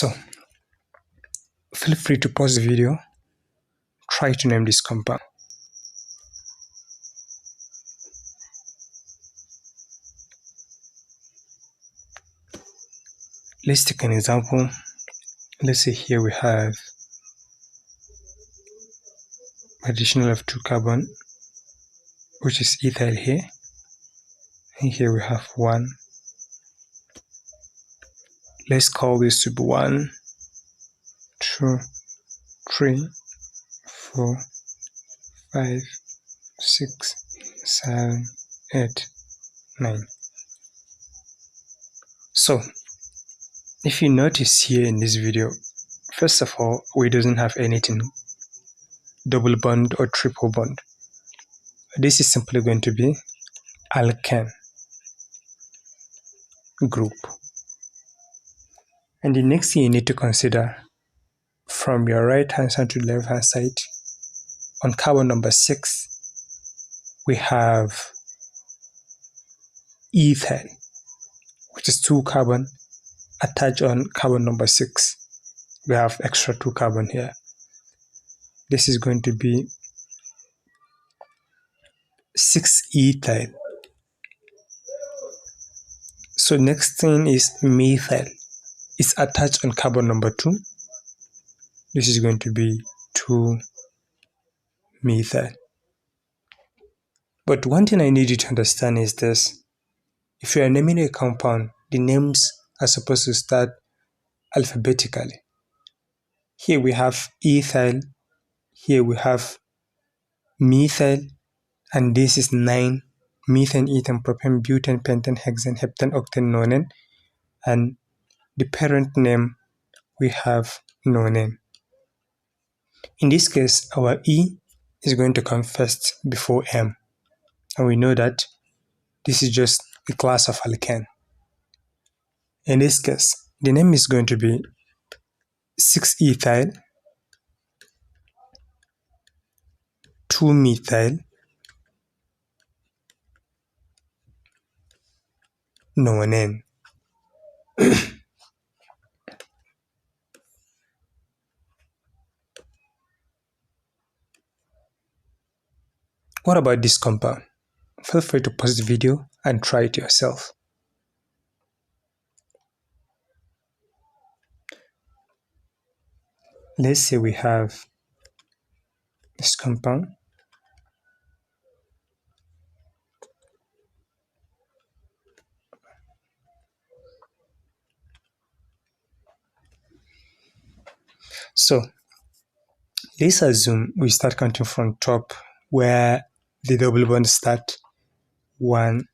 So feel free to pause the video, try to name this compound. Let's take an example. Let's say here we have additional of 2 carbon, which is ethyl here, and here we have 1. Let's call this to be 1, 2, 3, 4, 5, 6, 7, 8, 9. So if you notice here in this video, first of all, we doesn't have anything double bond or triple bond. This is simply going to be alkane group. And the next thing you need to consider, from your right hand side to the left hand side, on carbon number 6, we have ethyl, which is 2 carbon attached on carbon number 6. We have extra 2 carbon here. This is going to be 6 ethyl. So next thing is methyl. It's attached on carbon number 2. This is going to be 2 methyl. But one thing I need you to understand is this. If you are naming a compound, the names are supposed to start alphabetically. Here we have ethyl, here we have methyl, and this is 9, methane, ethane, propane, butane, pentane, hexane, heptane, octane, nonane, and the parent name we have nonane. In this case, our E is going to come first before M, and we know that this is just a class of alkane. In this case, the name is going to be 6-ethyl, 2-methyl, nonane. What about this compound? Feel free to pause the video and try it yourself. Let's say we have this compound. So let's assume we start counting from top where the double bonds start. 1,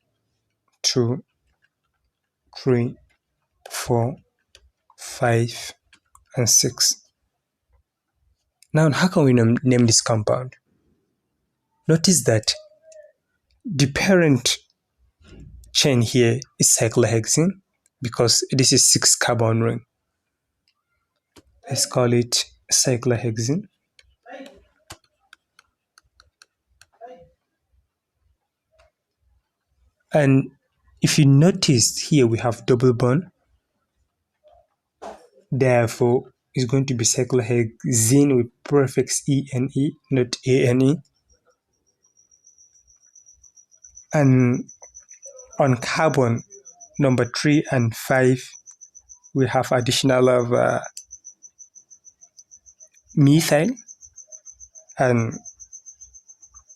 2, 3, 4, 5, and 6. Now, how can we name this compound? Notice that the parent chain here is cyclohexene because this is 6 carbon ring. Let's call it cyclohexene. And if you notice here we have double bond, therefore it's going to be cyclohexene with prefix ene, not ane. And on carbon number 3 and 5, we have additional of methyl, and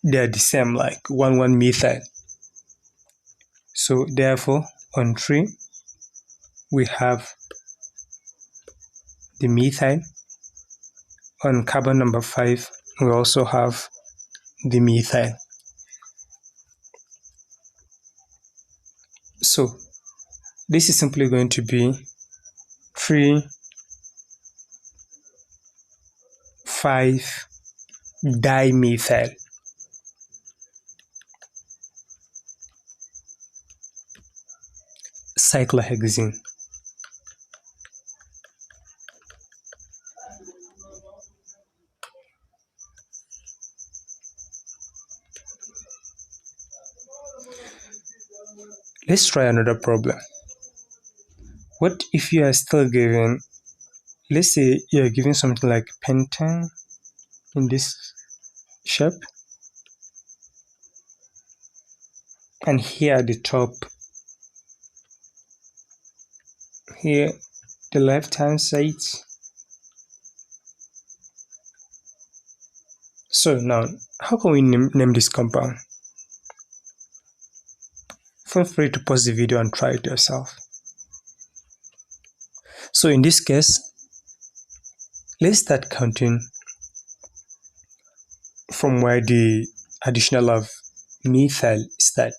they're the same, like 1,1 methyl. So therefore on 3 we have the methyl. On carbon number 5 we also have the methyl. So this is simply going to be 3, 5 dimethyl. Cyclohexene. Let's try another problem. What if you are still given let's say you're given something like pentane in this shape, and here at the top, here the left hand side. So now, how can we name this compound? Feel free to pause the video and try it yourself. So in this case, let's start counting from where the additional of methyl start.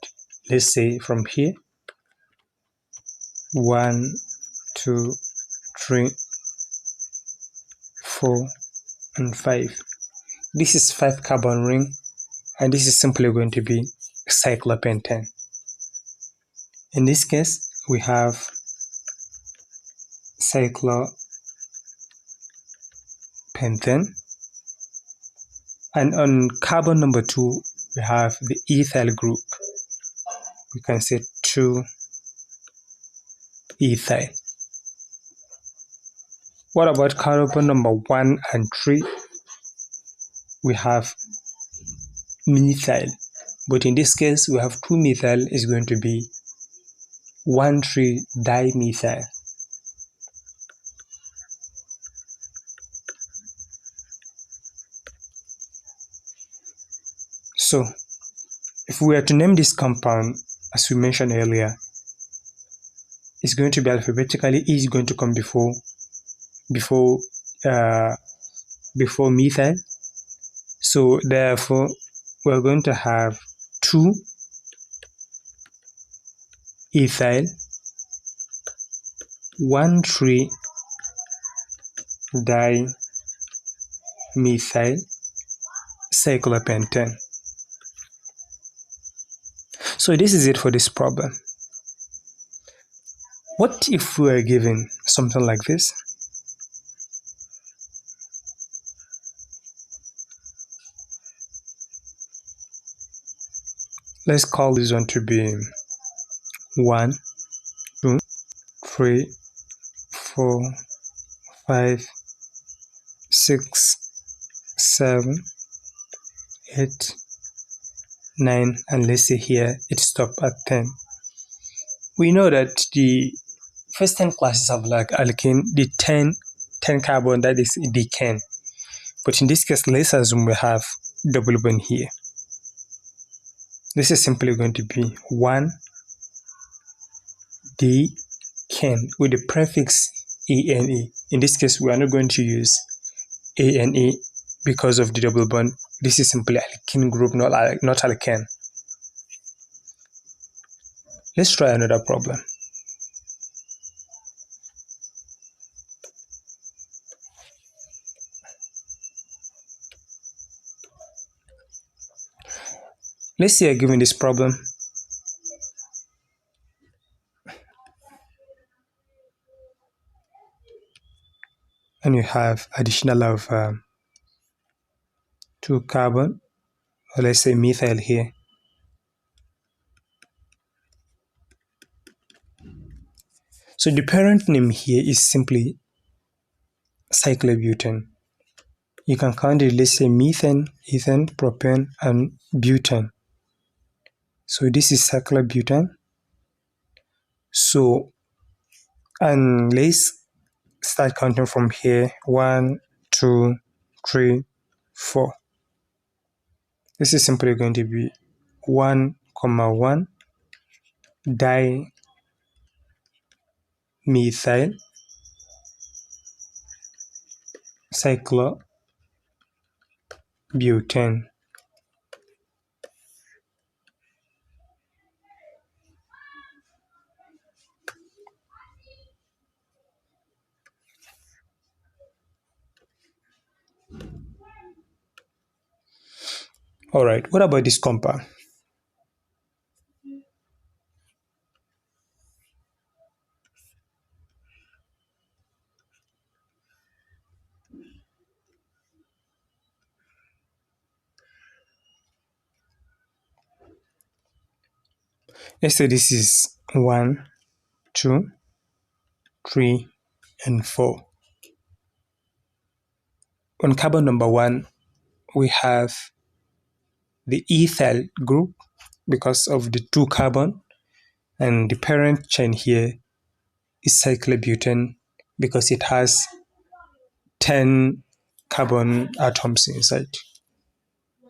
Let's say from here, 1, 2, 3, 4, and 5. This is 5 carbon ring, and this is simply going to be cyclopentane. In this case, we have cyclopentane, and on carbon number 2, we have the ethyl group. We can say 2-ethyl. What about carbon number 1 and 3? We have methyl, but in this case, we have 2-methyl is going to be 1,3-dimethyl. So, if we were to name this compound, as we mentioned earlier, it's going to be alphabetically. E is going to come before methyl. So therefore, we're going to have 2-ethyl, 1,3-dimethyl cyclopentane. So this is it for this problem. What if we were given something like this? Let's call this one to be 1, 2, 3, 4, 5, 6, 7, 8, 9, and let's say here it stopped at 10. We know that the first 10 classes of like alkene, the 10 carbon, that is decane. But in this case, let's assume we have double bond here. This is simply going to be 1-decane with the prefix ane. In this case, we are not going to use ane because of the double bond. This is simply alkene group, not alkane. Let's try another problem. Let's say you're given this problem. And you have additional of 2 carbon, or let's say methyl here. So the parent name here is simply cyclobutane. You can count it, let's say methane, ethane, propane, and butane. So this is cyclobutane. So, and let's start counting from here. 1, 2, 3, 4. This is simply going to be 1,1 dimethyl cyclobutane. All right, what about this compound? Let's say this is 1, 2, 3, and 4. on carbon number 1, we have the ethyl group because of the 2 carbon, and the parent chain here is cyclobutane because it has 10 carbon atoms inside.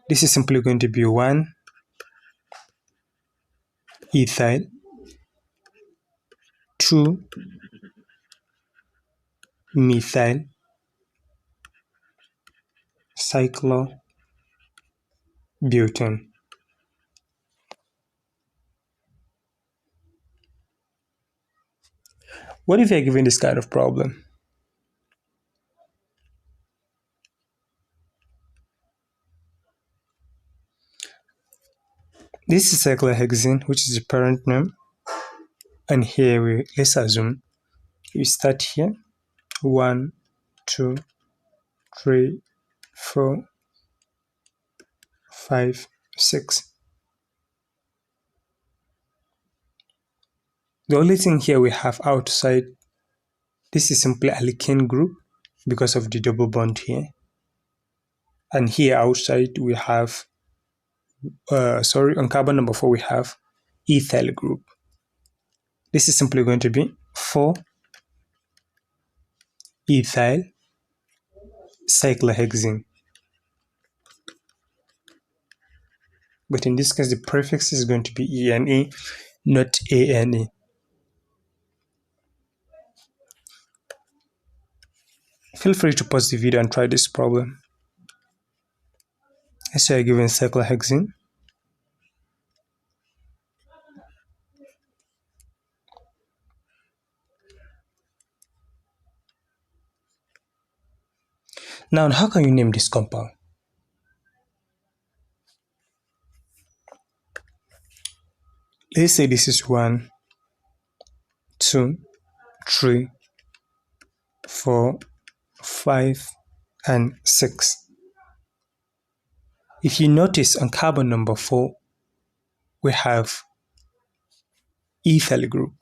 This is simply going to be 1 ethyl, 2 methyl, cyclobutane. What if you're given this kind of problem? This is cyclohexane, which is the parent name. And here let's assume we start here 1, 2, 3, 4, 5, 6. The only thing here we have outside, this is simply alkane group because of the double bond here. And here outside we have, on carbon number 4 we have ethyl group. This is simply going to be 4 ethyl cyclohexane. But in this case, the prefix is going to be ENA, not ANA. Feel free to pause the video and try this problem. So you're given cyclohexane. Now, how can you name this compound? Let's say this is 1, 2, 3, 4, 5, and 6. If you notice on carbon number 4, we have ethyl group.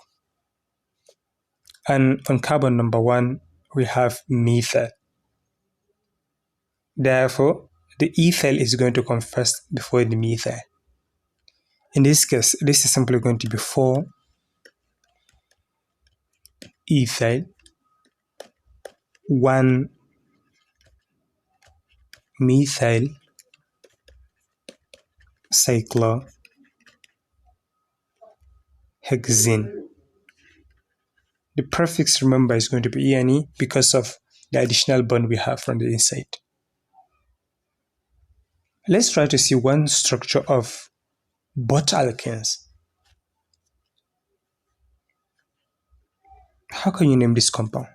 And on carbon number 1, we have methyl. Therefore, the ethyl is going to come first before the methyl. In this case, this is simply going to be 4 ethyl, 1 methyl cyclohexane. The prefix, remember, is going to be ENE because of the additional bond we have from the inside. Let's try to see one structure of both alkanes. How can you name this compound?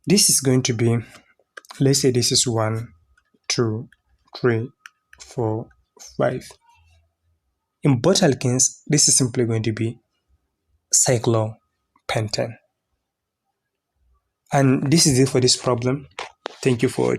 This is going to be, let's say this is 1, 2, 3, 4, 5. In both alkanes, this is simply going to be cyclopentane. And this is it for this problem. Thank you for